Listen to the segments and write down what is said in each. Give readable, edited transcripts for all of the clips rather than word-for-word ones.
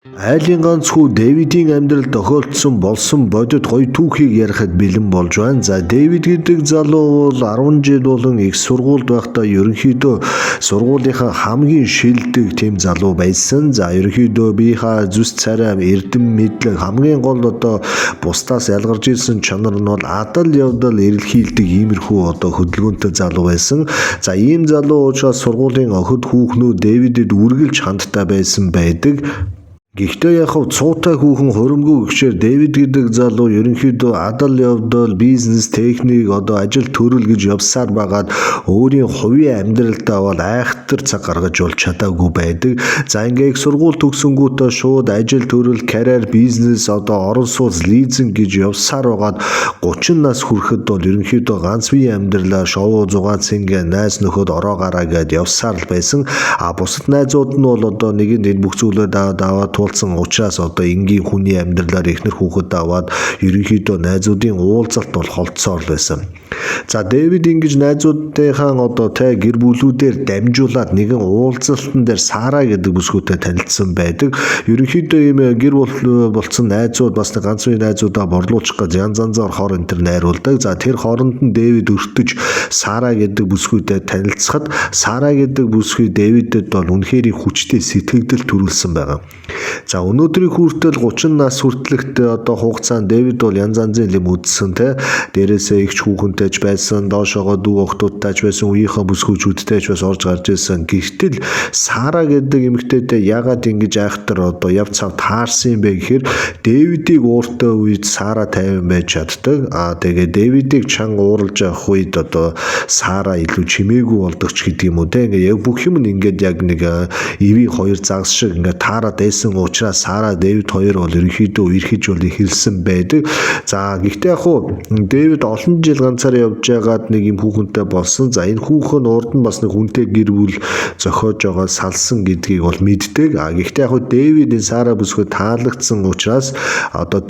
Айлын ганц хүү Дэвидийн амьдрал тохиолдсон болсон бодит гоё түүхийг ярихад бэлэн болж байна. За Дэвид гэдэг залуу бол 10 жил болон их сургуульд байхдаа ерөнхийдөө сургуулийнхаа хамгийн шилдэг тийм залуу байсан. За ерөнхийдөө биеийнхаа зүс царай эрдэм мэдлэг хамгийн гол бусдаас ялгарч ирсэн чанар нь бол адал явдал эрэлхийлдэг иймэрхүү хөдөлгөөнтэй залуу байсан. За ийм залуу учраас сургуулийн охид хүүхнүүд Дэвидэд үргэлж хандтай байсан байдаг. Гэхдээ цуутай хүүхэн хуримгүй гэгчээр Дэвид гэдэг залуу ерөнхийдөө адал явдал, бизнес, техник, ажил төрөл гэж явсаар байгаад өөрийн хувийн амьдралдаа бол айхтар цаг гаргаж бол чадаагүй байдаг. За ингээ их сургууль төгсөнгүүтээ шууд ажил төрөл, карьер, бизнес, орон сууц, лизинг гэж явсаар байгаад 30 нас хүрэхэд бол ерөнхийдөө ганц бие амьдралаа шоу зугаан цэнгэ найз нөхөд ороо гараа гэд явсаар л байсан. Бусад найзууд нь бол нэгэнд энэ бүх зүйлээ даваад тулсан учраас энгийн хүний амьдралаар ихнэр хүүхэд аваад ерөнхийдөө найзуудын уулзалт бол холдсоор байсан. За Дэвид ингэж найзуудынхаа гэр бүлүүдээр дамжуулаад нэгэн уулзалтан дээр Сара гэдэг бүсгүйтэй танилцсан байдаг. Ерөнхийдөө ийм гэр болцсон найзууд бас ганц үе найзуудаа борлуулчих гэж янз янзаар хор энэ төр найруулдаг. За тэр хооронд нь Дэвид өртөж Сара гэдэг бүсгүйтэй танилцахад Сара гэдэг бүсгүй Дэвидэд бол үнэхээр хүчтэй сэтгэгдэл төрүүлсэн байгаа. За өнөөдрийн хүртэл 30 нас хүртэлх хугацаанд Дэвид бол янз янзын юм үзсэн те. Дээрээсээ ихч хүүхэнтэйч байсан, доошоогоо дүү охтуудтайч байсан, үеийнхээ бүсгүйчүүдтэйч бас орж гарч ирсэн. Гэвтэл Сара гэдэг эмэгтэйтэй ягаад ингэж айхтар яв цав таарсан юм бэ гэхээр Дэвидийг ууртай үед Сара тайван байж чаддаг. Тэгээ Дэвидийг чанга ууралж явах үед Сара илүү чимээгүй болдог ч гэдэг юм уу те. Ингээ яг бүх юм ингээд яг нэг эвийн хоёр загас шиг ингээд таарад байсан учраас Сара Дэвид хоёр бол ерөнхийдөө үерхэж бол эхэлсэн байдаг. За гэхдээ Дэвид олон жил ганцаараа явж байгаад нэг юм хүүхэнтэй болсон. За энэ хүүхэн урд нь бас нэг хүнтэй гэр бүл зохиож байгаа салсан гэдгийг бол мэддэг. Гэхдээ Дэвид энэ Сара бүсгүй таалагдсан учраас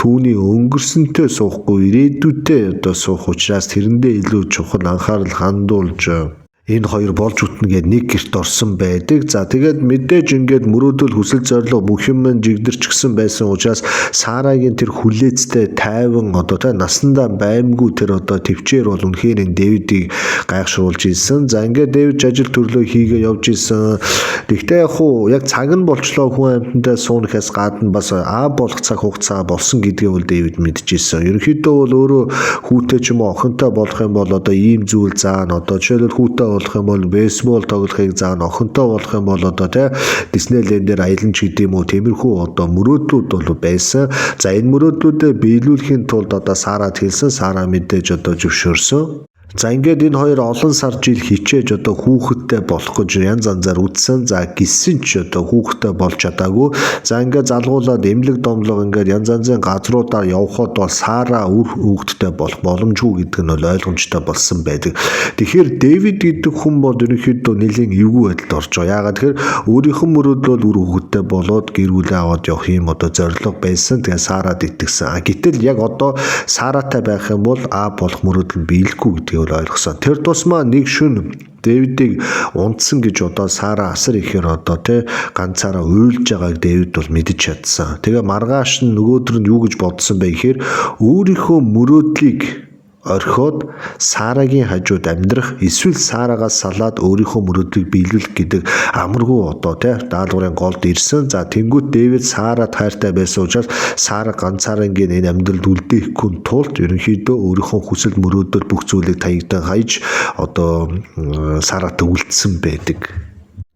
түүний өнгөрсөнтэй суухгүй ирээдүйтэй суух учраас тэрэндээ илүү чухал анхаарал хандуулж энэ хоёр болж үтнэгээд нэг гэрт орсон байдаг. За тэгээд мэдээж ингээд мөрөөдөл хүсэл зорилго бүх юм жигдэрч гисэн байсан учраас Сарагийн тэр хүлээцтэй тайван насандаа баймгүй тэр төвчээр бол үнэхээр энэ Дэвидийг гайхшруулж ийсэн. За ингээд Дэвид ажил төрлөө хийгээ явж ийсэн. Гэхдээ яг цаг нь болчлоо хүн амьтандаа суунахаас гадна бас болох цаг хугацаа болсон гэдгээ бол Дэвид мэдчихсэн. Ерөнхийдөө бол өөрөө хүүтэй ч юм уу охинтой болох юм бол ийм зүйл заана. Жишээлбэл хүүтэй болох юм бол бейсбол тоглохыг заана, охинтой болох юм бол Диснейленд дээр аялна ч гэдэм үү, тиймэрхүү мөрөөдлүүд бол байсан. За энэ мөрөөдлүүдээ биелүүлэхийн тулд Сарад хэлсэн, Сара мэдээж зөвшөөрсөн. За ингээд энэ хоёр олон сар жил хичээж хүүхэдтэй болох гэж янз янзаар үтсэн. За гисэн ч хүүхэдтэй болж чадаагүй. За ингээд залгуулад эмнэлэг домлого ингээд янз янзын газруудаар явхад бол Сара үр хүүхэдтэй болох боломжгүй гэдэг нь бол ойлгомжтой болсон байдаг. Тэгэхээр Дэвид гэдэг хүн бол ерөнхийдөө нэлийн эвгүй байдалд орж байгаа. Яагаад тэгэхээр өөрийнх нь мөрөөдөл үр хүүхэдтэй болоод гэр бүлээ аваад явах юм зорилго байсан. Тэгээ Сарад итгэсэн. Гэтэл яг Саратай байх юм бол болох мөрөөдөл биелэхгүй гэдэг ойлгосон. Тэр тусмаа нэг шөнө Дэвидийг унтсан гэж Сара асар ихээр ганцаараа уйлж байгааг Дэвид бол мэдэж чадсан. Тэгээ маргааш нь нөгөөдөр нь юу гэж бодсон бэ гэхээр өөрийнхөө мөрөөдлийг орхиод Сарагийн хажууд амьдрах, эсвэл Сарагаас салаад өөрийнхөө мөрөөдлийг биелүүлэх гэдэг амаргүй даалгаврын голд ирсэн. За тэнгуут Дэвид Сарад хайртай байсан учраас Сара ганцаараа энэ амьдралд үлдээхгүй тулд ерөнхийдөө өөрийнхөө хүсэл мөрөөдөл бүх зүйлийг таягдан хайж Саратай үлдсэн байдаг.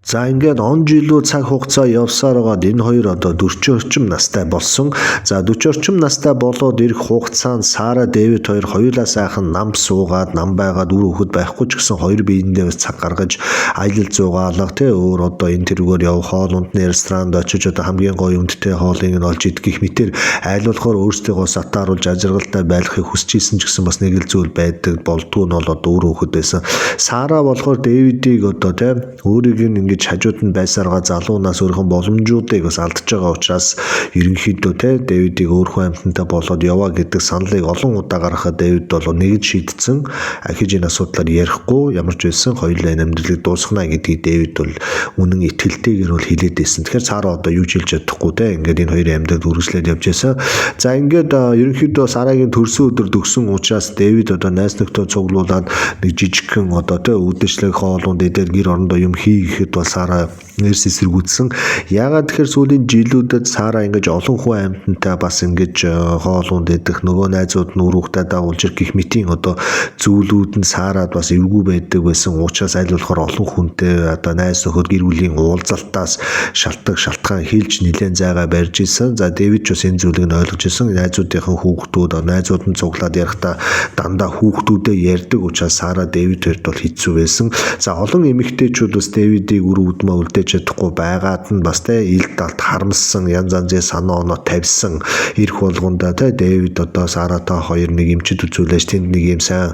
За ингээд он жилүү цаг хугацаа явсаар байгаад энэ хоёр 40 орчим настай болсон. За 40 орчим настай болоод ирэх хугацаанд Сара Дэвид хоёр хоёулаа сайхан нам суугаад нам байгаад үр хүүхэд байхгүй ч гэсэн хоёр биендээ бас цаг гаргаж аялал зугаалга өөр энэ тэргээр явах хоол ундны ресторанд очиж хамгийн гоё үндтэй хоолыг нь олж идэх мэтэр айл болохоор өөрсдөө сатааруулж ажиргалтай байхыг хүсэж исэн ч гэсэн бас нэг л зүйл байдаг болдгоо нь бол үр хүүхэд байсан. Сара болохоор Дэвидийг өөрийг ингэж хажууд нь байсаргаа залуунаас өөрийнхөө боломжуудыг бас алдж байгаа учраас ерөнхийдөө Дэвидийг өөрийнхөө амьтантай болоод яваа гэдэг саналыг олон удаа гаргахад Дэвид бол нэгж шийдсэн. Ахиж энэ асуудлаар ярихгүй ямар ч байсан хоёулаа энэ амьдралыг дуусгана гэдгийг Дэвид бол үнэн итгэлтэйгээр бол хэлээд байсан. Тэгэхээр Сара одоо юу ч хэлж чадахгүй ингээд энэ хоёрын амьдрал үргэлжлээд явж байсан. За ингээд ерөнхийдөө Сарагийн төрсөн өдөр төгсөн учраас Дэвид одоо найз нөхдөд цуглуулад нэг жижигхэн одоо үдэшлэг хоолунд дээр гэр орондоо юм хийхэд бол Сара нэрс эсэргүүцсэн. Яагаад тэгэхээр сүүлийн жилүүдэд Сара ингэж олон хүн амьтантай бас ингэж хоолунд идэх нөгөө найзууд нь өрөөхтэй дагуулж гих мэтийн одоо зүйлүүд нь Сарад бас эвгүй байдаг байсан. Уучраас аль болохоор олон хүнтэй одоо найз нөхөд гэр бүлийн уулзалтаас шалтгаан хэлж нэлээд зайгаа барьж исэн. За Дэвид ч бас энэ зүйлийг нь ойлгож исэн. Найзуудынхаа хүүхдүүд найзууд нь цуглаад ярихдаа дандаа хүүхдүүдээ ярьдаг учраас Сара Дэвид бол хэцүү байсан. За олон эмэгтэйчүүд бас Дэвидийг үр үдмээ үлдээж чадахгүй байгаад нь бас ил талд харамссан янз янзын санаа оноо тавьсан. Ирэх болгондоо Дэвид одоо Саратай хоёр нэг эмчд үзүүлж тэнд нэг юм сайн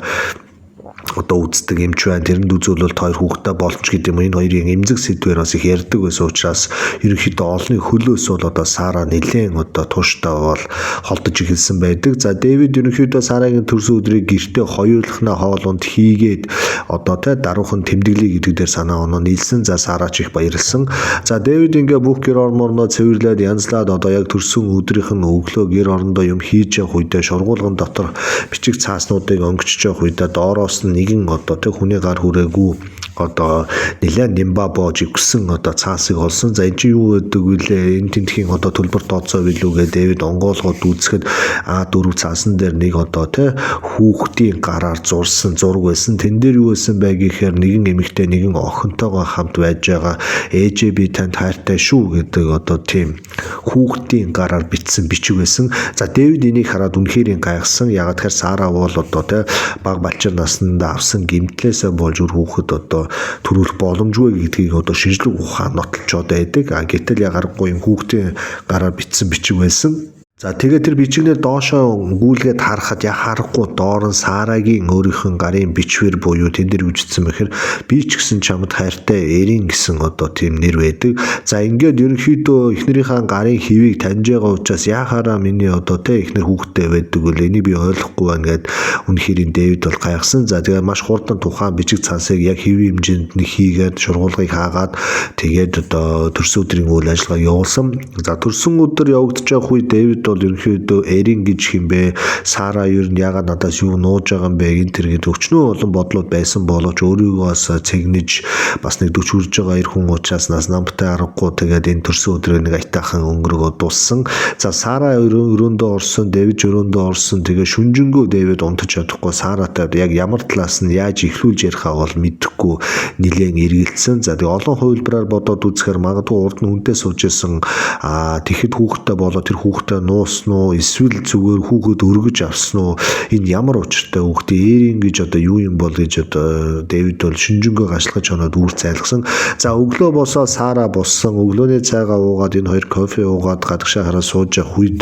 одоо үздэг эмч байна. Тэрэнд үзүүлэлт хоёр хүүхдтэй болч гэдэг юм. Энэ хоёрын эмзэг сэдвээр бас их ярьдаг байсан учраас ерөнхийдөө олонний хөлөөс бол одоо Сара нэлээд одоо тууштай бол холдож эхэлсэн байдаг. За Дэвид ерөнхийдөө Сарагийн төрсөн өдрийг гэртээ хоёулахнаа хоолунд хийгээд одоо даруухан тэмдэглэе гэдэг дээр санаа оноо нийлсэн. За Сара ч их баярлсан. За Дэвид ингээ бүх гэр орноо цэвэрлээд янзлаад одоо яг төрсөн өдрийнх нь өглөө гэр орондоо юм хийж явах үедээ шургуулган дотор бичиг цааснуудыг өнгөчж явах үедээ доороос нэгэн одоо хүний гар хүрээгүй одоо нэлээд нимба боож игсэн одоо цаасыг олсон. За энэ чи юу гэдэг вүлээ? Энэ тентхийн одоо төлбөр тооцоо билүүгээ Дэвид онгоолгоод үзэхэд А4 цаасан дээр нэг одоо хүүхдийн гараар зурсан зураг байсан. Тэн дээр юу байсан бэ гэхээр нэгэн эмэгтэй нэгэн охинтойгоо хамт байж байгаа. Ээжээ би танд хайртай шүү гэдэг одоо тийм хүүхдийн гараар бичсэн бичиг байсан. За Дэвид энийг хараад үнэхээр гайхсан. Ягаад тэгэхээр Сара бол одоо баг балчир наснда авсан гэмтлээсээ болж үр хүүхэд одоо төрүүлэх боломжгүй гэдгийг одоо шинжлэх ухаан нотолцоод байдаг. Гэтэл ягарахгүй юм хүүхдийн гараар бичсэн бичиг байсан. За тэгээд тэр бичигнэр доошоо гүйлгээд харахад харахгүй доор нь Сарагийн өөрийнх нь гарын бичвэр буюу тэн дээр үжигдсэн бэхэр би ч гэсэн чамд хайртай эрин гэсэн одоо тийм нэр байдаг. За ингээд ерөнхийдөө эхнэрийнхээ гарын хивийг таньж байгаа учраас яхаараа миний одоо эхнэр хүүхдтэй байдаг үл энийг би ойлгохгүй байна гэд үнэхээр Дэвид бол гайхсан. За тэгээд маш хурдан тухайн бичиг цаасыг яг хэвийн хэмжээнд нэг хийгээд шургуулгыг хаагаад тэгээд одоо төрсөн өдрийн үйл ажиллагаа явуулсан. За төрсөн өдөр явагдаж байх үе Дэвид бол ерөнхийдөө эрин гэж хэмбэ Сара ер нь ягаад надаас юу нууж байгаа юм бэ энэ төр гэдэг өчнөө олон бодлууд байсан боловч өөрийгөө бас цэгнэж бас нэг 40 хүрж байгаа эр хүн учраас нас намтай аргагүй тэгээд энэ төрсөн өдрийг нэг айтаахан өнгөрөөгөө дууссан. За Сара өрөөндөө орсон, Дэвид өрөөндөө орсон. Тэгээ шүнжэнгөө Дэвид унтаж чадахгүй Саратай яг ямар талаас нь яаж ихлүүлж ярихаа бол мэдэхгүй нэлээд эргэлцсэн. За тэгээ олон хувилбараар бодоод үзэхээр магадгүй урд нь үнтэй сууж исэн тэгэхэд хүүхдтэй болоо тэр хүүхдтэй нуусан уу эсвэл зүгээр хүүхэд өргөж авсан уу энэ ямар учиртай хүүхдээ эрин гэж одоо юу юм бол гэж одоо Дэвид бол шүнжэнгөө гашлахаж оноод үүр цайлгсан. За өглөө босоо Сара боссон. Өглөөний цайгаа уугаад энэ хоёр кофе уугаад гадагшаа хараа сууж явах үед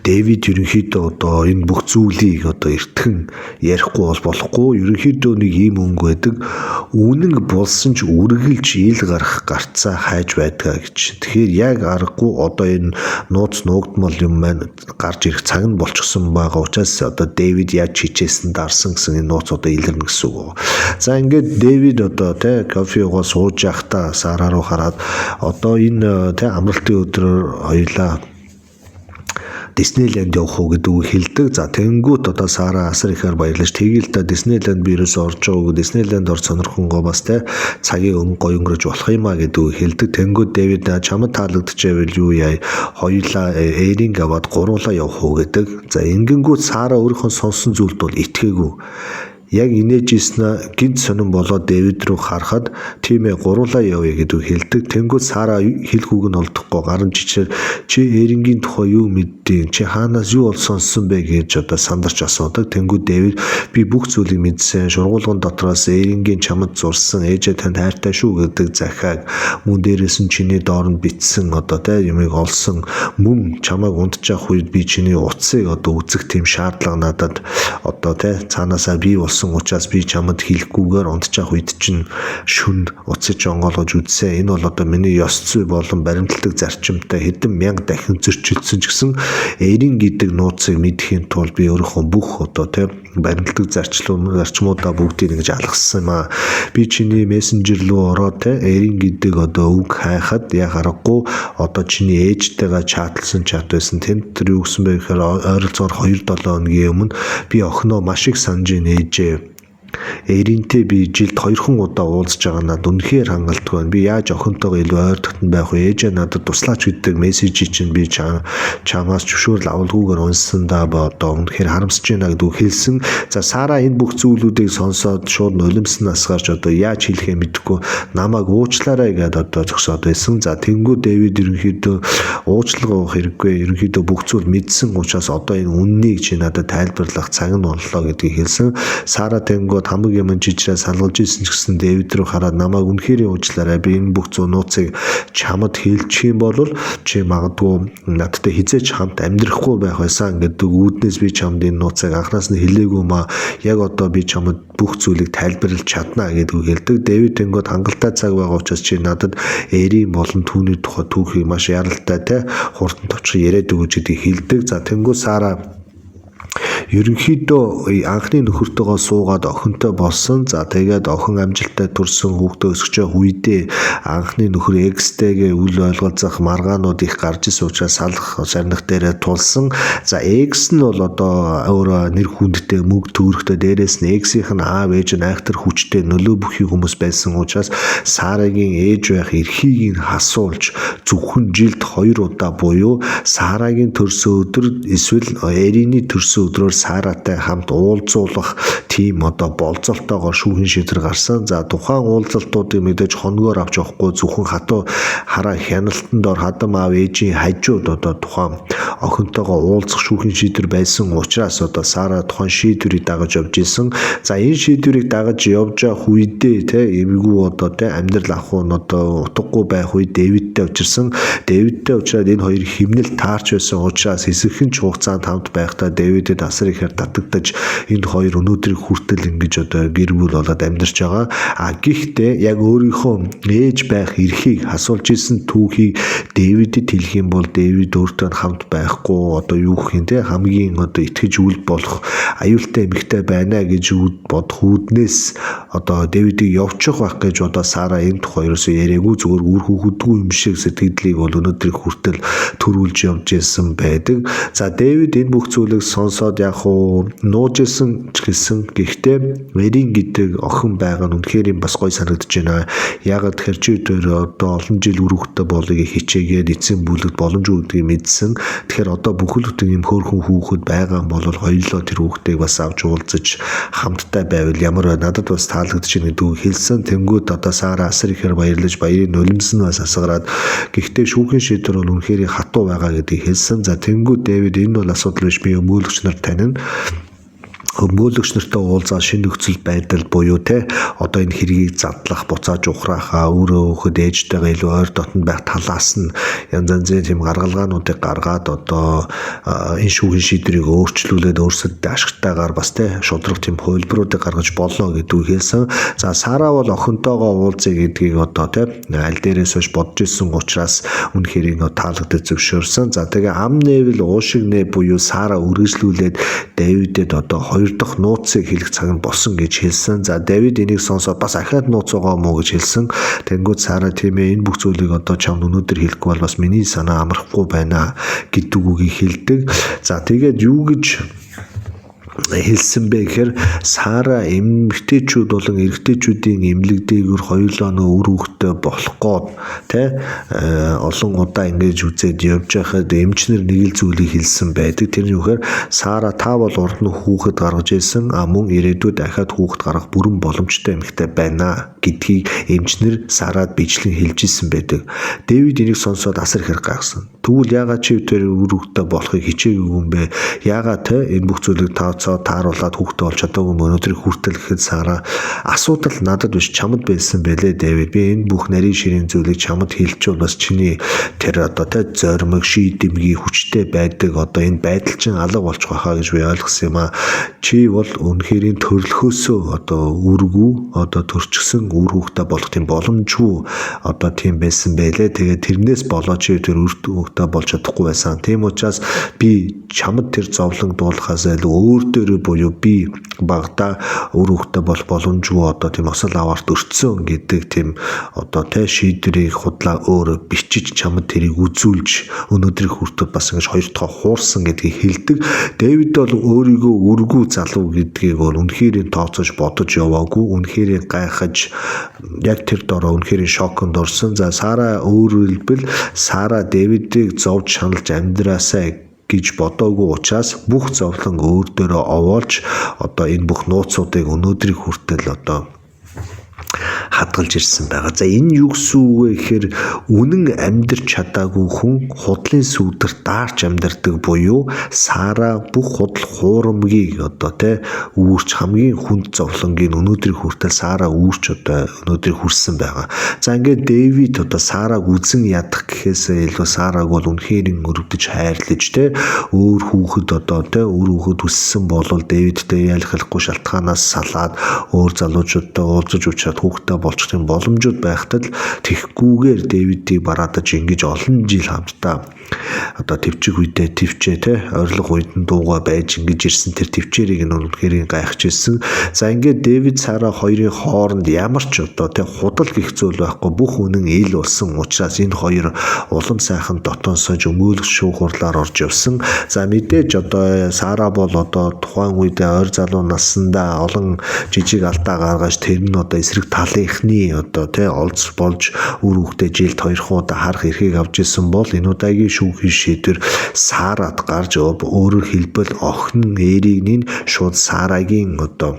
Дэвид ерөнхийдөө одоо энэ бүх зүйлийг одоо эртхэн ярихгүй бол болохгүй. Ерөнхийдөө нэг ийм өнгө байдаг. Үнэн болсон ч үргэлж ил гарах гарцаа хайж байдгаа гэж. Тэгэхээр яг аргагүй одоо энэ нууц нуугдмал юм маань гарч ирэх цаг нь болчихсон байгаа учраас одоо Дэвид яаж хичээсэн дарсан гэсэн энэ нууц одоо илэрнэ гэсэн үг. За ингээд Дэвид одоо кофе уугаа сууж явахдаа Сара руу хараад одоо энэ амралтын өдрөөр хоёлаа Диснейленд явах уу гэдэг үг хэлдэг. За тэнгүүт одоо Сара асар ихээр баярлаж тэгээл та Диснейленд би ерөөсөө орж байгаагүй Диснейленд ор сонирхонгоо бас цагийн гоё өнгөрөж болох юм а гэдэг үг хэлдэг. Тэнгүүт Дэвид чамд таалагдчихвэл юу яа хоёулаа эринг аваад гуруулаа явах уу гэдэг. За ингэнгүүт Сара өөрийнхөө сонсон зүйлд бол итгээгүй. Яг инээжсэн гинт сонирн болоод Дэвид рүү харахад тийм ээ гуруулаа явъя гэдэг хэлдэг. Тэнгүүд Сара хэлхүүг нь олдохгүй гарын чичээр чи эрингийн тухай юу мэддэг? Чи хаанаас юу сонссон бэ гэж одоо сандарч асуудаг. Тэнгүүд Дэвид би бүх зүйлийг мэдсэн. Шургуулган дотроос эрингийн чамд зурсан ээжээ танд хайртай шүү гэдэг захиаг мөн дээрээс нь чиний дооронд бичсэн одоо юмыг олсон. Мөн чамайг унтж явах үед би чиний утсыг одоо үзэх тийм шаардлага надад одоо цаанаасаа бий болсон явсан учраас би чамд хэлэхгүйгээр унтчих үед чинь шүнд уцаж онгоолгож үзсэн. Энэ бол одоо миний ёс зүй болон баримтлагдаг зарчимтай хэдэн мянга дахин зөрчилдсөн ч гэсэн эрийн гэдэг нууцыг мэдхийн тулд би өөрийнхөө бүх одоо баримтлагдаг зарчмуудаа бүгдийг ингэж алгасан юм аа. Би чиний мессенжер руу ороод эрийн гэдэг одоо үг хайхад яг аргагүй одоо чиний ээжтэйгээ чатлсан чат байсан. Тэнд тэр юу гэсэн бэ гэхээр ойролцоогоор 2-7 хоногийн өмнө би охиноо маш их санаж ээжээ. Эринтэй би жилд 2 удаа уулзж байгаа надад үнэхээр хангалттай байна. Би яаж охинтойгоо илүү ойр дотн байх вэ? Ээжээ надад туслаач гэдэг мессежийг чинь би чамаас зөвшөөрөл авалгүйгээр унссан да одоо үнэхээр харамсаж байна гэдгийг хэлсэн. За Сара энэ бүх зүйлүүдийг сонсоод шууд нулимснаас гарч одоо яаж хэлэхээ мэдэхгүй намайг уучлаарай гэдээ одоо зогсоод байсан. За тэнгүү Дэвид ерөнхийдөө уучлалгаа авах хэрэггүй. Ерөнхийдөө бүх зүйл мэдсэн учраас одоо энэ үннийг чи надад тайлбарлах цаг нь боллоо гэдгийг хэлсэн. Сара тэнгүү хамаг юм жижигрээ салгаж ирсэн ч гэсэн Дэвид рүү хараад намайг үнэхээр уучлаарай. Би энэ бүх нууцыг чамд хэлчих юм бол чи магадгүй надтай хизээч хамт амьдрахгүй байх байсан гэдэг үүднээс би чамд энэ нууцыг анханаас нь хэлээгүй маа. Яг одоо би чамд бүх зүйлийг тайлбарлаж чадна гэдгийг хэлдэг. Дэвид тэнгууд хангалттай цаг байгаа учраас чи надад эрийн болон түүний тухай түүхийг маш яралтай хурдан товчхон яриад өгөөч гэдгийг хэлдэг. За тэнгууд Сара ерөнхийдөө анхны нөхөртөөгөө суугаад охинтой болсон. За тэгээд охин амжилттай төрсөн хүүхдээ өсгөж байгаа үедээ анхны нөхөр Экстэйгээ үл ойлголцох маргаанууд их гарч ирсэн учраас салах шарнах дээрээ тулсан. За Экс нь бол одоо өөрөө нэр хүндтэй мөг төөрөхтэй дээрээс нь Эксийнх нь аав ээж нь айхтар хүчтэй нөлөө бүхий хүмүүс байсан учраас Сарагийн ээж байх эрхийг нь асуулж зөвхөн жилд 2 удаа буюу Сарагийн төрсөн өдөр эсвэл Эриний төрсөн өдрөөр Саратай хамт уулзуулах тийм одоо болцолтойгоор шүүхийн шийдвэр гарсан. За тухайн уулзалтуудыг мэдээж хоногоор авч явахгүй зөвхөн хатуу хараа хяналтанд ор хадам аав ээжийн хажууд одоо тухайн охинтойгоо уулзах шүүхийн шийдвэр байсан учраас одоо Сара тухайн шийдвэрийг дагаж явж исэн. За энэ шийдвэрийг дагаж явж явах үедээ эвгүй одоо амьдрал ахуй нь одоо утгагүй байх үед Дэвидтэй учирсан. Дэвидтэй уулзаад энэ хоёр химнэл таарч байсан учраас хэсэгхэн ч хугацаанд хамт байхдаа Дэвидэд асар ихээр татагдаж энэ хоёр өнөөдрийг хүртэл ингэж одоо гэр бүл болоод амьдарч байгаа. Гэхдээ яг өөрийнхөө ээж байх эрхийг асуулж исэн түүхийг Дэвидэд хэлэх юм бол Дэвид өөртөө хамт байхгүй одоо юу гэх юм хамгийн одоо итгэж үл болох аюултай эмэгтэй байна гэж бодох үүднээс одоо Дэвидийг явчих байх гэж одоо Сара энэ тухай ерөөсөө яриаггүй зүгээр үр хүүхэдгүй юм шиг сэтгэлдлийг бол өнөөдрийг хүртэл төрүүлж явж исэн байдаг. За Дэвид энэ бүх зүйлийг сонсоод яг нууж исэн ч гэсэн гэхдээ Эрийн гэдэг охин байгаа нь үнэхээр бас гой санагдаж байна. Ягаад тэгэхээр чи одоо олон жил үрүүхтэй болыг хичээгээд эцсийн бүлэгт боломж өгдгийг мэдсэн. Тэгэхээр одоо бүхэл бүтэн юм хөөрхөн хүүхэд байгаа бол хоёулаа тэр хүүхдийг бас авч уулзаж хамттай байвал ямар надад бас таалагдж байна гэдгийг хэлсэн. Тэнгүүд одоо Сара асар ихээр баярлаж баярын нулимсан бас асгараад гэхдээ шүүхийн шийдвэр бол үнэхээр хатуу байгаа гэдгийг хэлсэн. За тэнгүүд Дэвид энэ бол асуудал биш би өмгөөлөгч нар танина. Өмгөөлөгч нартай уулзаад шинэ нөхцөл байдал буюу одоо энэ хэргийг задлах, буцааж ухраах, өөрөө хөхөд ээжтэйгээ илүү ойр дотн байх талаас нь янз янзын тийм гаргалгаануудыг гаргаад одоо энэ шүүхийн шийдвэрийг өөрчлүүлээд өөрсөдөө ашигтайгаар бас шудраг тийм хувилбаруудыг гаргаж болоо гэдгийг хэлсэн. За Сара бол охинтойгоо уулзъя гэдгийг одоо аль дээрээс хойш бодож ирсэн учраас үнэхээр энэ таалагдаж зөвшөөрсөн. За тэгээ ам нээвэл уушиг нэ буюу Сара үргэлжлүүлээд Дэвидэд одоо 2 дахь нууцыг хэлэх цаг нь болсон гэж хэлсэн. За Дэвид энийг сонсоод бас ахаад нууц байгаа мó гэж хэлсэн. Тэнгүүд Сара тийм ээ энэ бүх зүйлийг одоо чамд өнөөдөр хэлэхгүй бол бас миний санаа амархгүй байна гэдэг үгийг хэлдэг. За тэгээд юу гэж хэлсэн бэ гэхээр Сара эмэгтэйчүүд болон эрэгтэйчүүдийн эмнэлэг дээгүүр хоёулаа нөө үр хөвгтэй болох гээд олон удаа ингэж үзээд явж байхад эмчнэр нэг л зүйлийг хэлсэн байдаг. Тэр нь юу гэхээр Сара та бол урд нь хүүхэд гаргаж ирсэн мөн ирээдүйд дахиад хүүхэд гаргах бүрэн боломжтой эмэгтэй байна гэдгийг эмчнэр Сарад бичлэн хэлж ирсэн байдаг. Дэвид энийг сонсоод асар их гайхсан. Тэгвэл яагаад чи тэр үр хөвгтэй болохыг хичээгээгүй юм бэ? Яагаад те энэ бүх зүйлийг тааруулаад хөвгтэй болж чадаагүй юм өнөөдрийг хүртэл гэхэд Сара асуудал надад биш чамд байсан байлээ Дэвид. Би энэ бүх нарийн ширийн зүйлийг чамд хэлчихвэл бас чиний тэр одоо те зоримог шийдэмгий хүчтэй байдаг одоо энэ байдал чинь алга болчих واخа гэж би ойлгосон юм а. Чи бол үнэхээр төрлөхөөсөө одоо үргүү одоо төрчихсөн үр хөвгтэй болох тийм боломжгүй одоо тийм байсан байлээ. Тэгээд тэрнээс болоод чи тэр үр хөвгтэй болж чадахгүй байсан. Тийм учраас би чамд тэр зовлон дуулахаас илүү өөр дээрээ буюу би багада үр хөвгтэй болох боломжгүй одоо тийм осол аваарт өртсөн гэдэг тийм одоо тэ шийдвэрийг худлаа өөрөө бичиж чамд тэрийг үзүүлж өнөөдрийг хүртэл бас ингэж хоёр дахь хуурсан гэдгийг хэлдэг. Дэвид бол өөрийгөө үргүү залуу гэдгийг үнэхээр тооцож бодож яваагүй. Үнэхээр гайхаж яг тэр дороо үнэхээр шоконд орсон. За Сара өөрөөр хэлбэл Сара Дэвидийг зовж шаналж амьдраасаа гэж бодоогүй учраас бүх зовлон өөр дөрөө овоолж одоо энэ бүх нууцуудыг өнөөдрийг хүртэл одоо хадгалж ирсэн байгаа. За энэ юу гэсэн үг вэ гэхээр үнэн амьдрч чадаагүй хүн худлын сүудэр даарч амьдрдаг буюу Сара бүх худал хуурамгийг одоо тэ үүрч хамгийн хүнд зовлонгийн өнөөдрийг хүртэл Сара үүрч одоо өнөөдрийг хүрсэн байгаа. За ингээд Дэвид одоо Сараг үзен ядах гэхээсээ илүү Сараг бол үнэхээр өрөвдөж хайрлаж тэ өөр хүүхэд одоо тэ өөр хүүхэд өссөн болвол Дэвидтэй ялхахгүй шалтгаанаас салаад өөр залуучуудтай уулзаж учраад хүүхдтэй болчих юм боломжууд байхад л тэгхгүйгээр Дэвидийг бараадаж ингэж олон жил хамтдаа одоо төвчг үедээ төвчээ те ойрлого үед нь дууга байж ингэж ирсэн тэр төвчээрийг нь үнэхээр гайхаж ирсэн. За ингээд Дэвид Сара хоёрын хооронд ямар ч одоо те худал гих зүйл байхгүй бүх үнэн ил болсон учраас энэ хоёр улам сайхан дотоосож өмөөлөх шүүхурлаар орж явсан. За мэдээж одоо Сара бол одоо тухайн үедээ ойр залуу наснда олон жижиг алдаа гаргаж тэр нь одоо эсрэг талынхны одоо те олз болж үр хөвгтэй жилд 2 удаа харах эрхийг авч исэн бол энэ удаагийн шүүхийн шийдвэр Сарад гарч өөрөөр хэлбэл охин Эрийн шууд Сарагийн одоо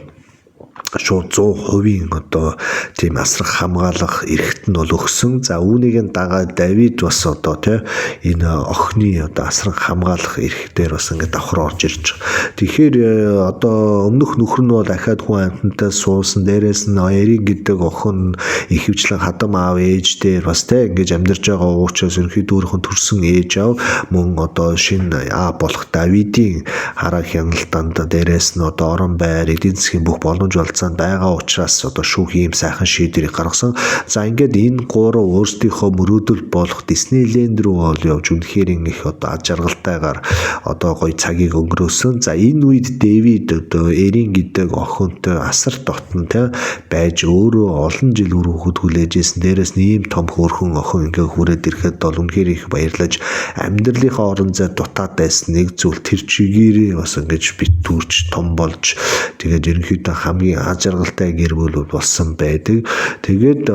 шууд 100% одоо тийм асрах хамгаалах эрхт нь бол өгсөн. За үүнийг дагаад Давид бас одоо тий энэ охины одоо асрах хамгаалах эрх дээр бас ингээд давхар орж ирж байгаа. Тэгэхээр одоо өмнөх нөхөр нь бол дахиад хүн амьтантай суусан, дээрээс нь Эрийн гэдэг охин ихэвчлэн хадам аав ээж дээр бас тий ингэж амьдарч байгаа учраас ерөнхийдөө өөрхөн төрсөн ээж аав мөн одоо шинэ аа болох Давидын хараа хяналтанд дээрээс нь одоо орон байр эдийн засгийн бүх боломж байгаа учраас одоо шүүх ийм сайхан шийдвэрийг гаргасан. За ингээд энэ гурав өөрсдийнхөө мөрөөдөл болох Диснейленд рүү бол явж үнэхээр их одоо аж аргалтайгаар одоо гоё цагийг өнгөрөөсөн. За энэ үед Дэвид одоо Эрийн гэдэг охинтой асар дотн те байж өөрөө олон жил үр хөвгөд хүлээж исэн. Дээрээс нь ийм том хөөрхөн охин ингээ хүрээд ирэхэд бол үнэхээр их баярлаж амьдралынхаа орон зай дутаад байсан нэг зүйл тэр чигээрээ бас ингэж битүүрч том болж тэгээд ерөнхийдөө хамгийн аж аргалтай гэр бүл болсон байдаг. Тэгээд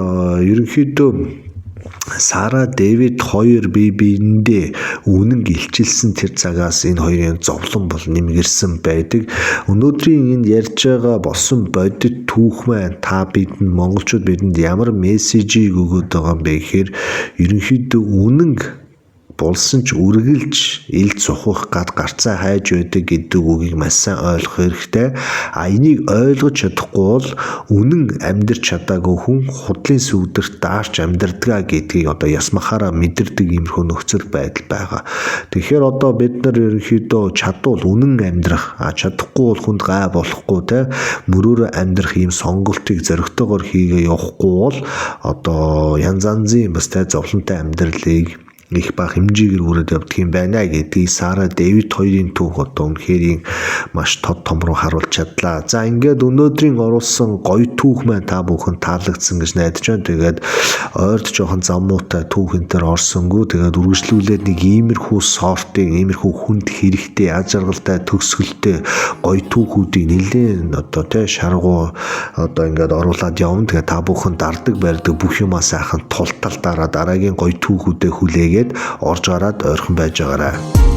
ерөнхийдөө Сара Дэвид хоёр бие биендээ үнэн гэлчилсэн тэр цагаас энэ хоёрын зовлон бол нэмгэрсэн байдаг. Өнөөдрийн энэ ярьж байгаа болсон бодит түүх маань та бидэнд монголчууд бидэнд ямар мессежийг өгöd байгаа юм бэ гэхээр ерөнхийдөө үнэн болсон ч үргэлж ил цухах гад гарцаа хайж байдаг гэдэг үгийг маш сайн ойлгох хэрэгтэй. А энийг ойлгож чадахгүй бол үнэн амьдрч чадаагүй хүн худлын сүудэрт даарч амьдрдгаа гэдгийг одоо ясмахаараа мэдэрдэг иймэрхүү нөхцөл байдал байгаа. Тэгэхээр одоо бид нар ерөнхийдөө чадвал үнэн амьдрах, чадахгүй бол хүнд гай болохгүй те мөрөөрөө амьдрах ийм сонголтыг зоригтойгоор хийгээ явахгүй бол одоо янз янзын бас те зовлонтой амьдралыг их баг хэмжээгээр үрээд явдаг юм байна гэдгийг Сара Дэвид хоёрын түүх одоо үнэхээр маш тод том руу харуулж чадлаа. За ингээд өнөөдрийн оруулсан гоё түүх маань та бүхэн таалагдсан гэж найдаж байна. Тэгээд ойрд жоохон замуутай түүх энэ төр орсонгүй. Тэгээд үргэлжлүүлээд нэг иймэрхүү сортын иймэрхүү хүнд хэрэгтэй аж аргалтай төгсгөлтэй гоё түүхүүдийг нэлээд одоо тэ шаргуу одоо ингээд оруулаад явна. Тэгээд та бүхэн дардаг барьдаг бүх юмаа сайхан тултал дараа дараагийн гоё түүхүүдэд хүлээгээд орж гараад ойрхон байж байгаарай.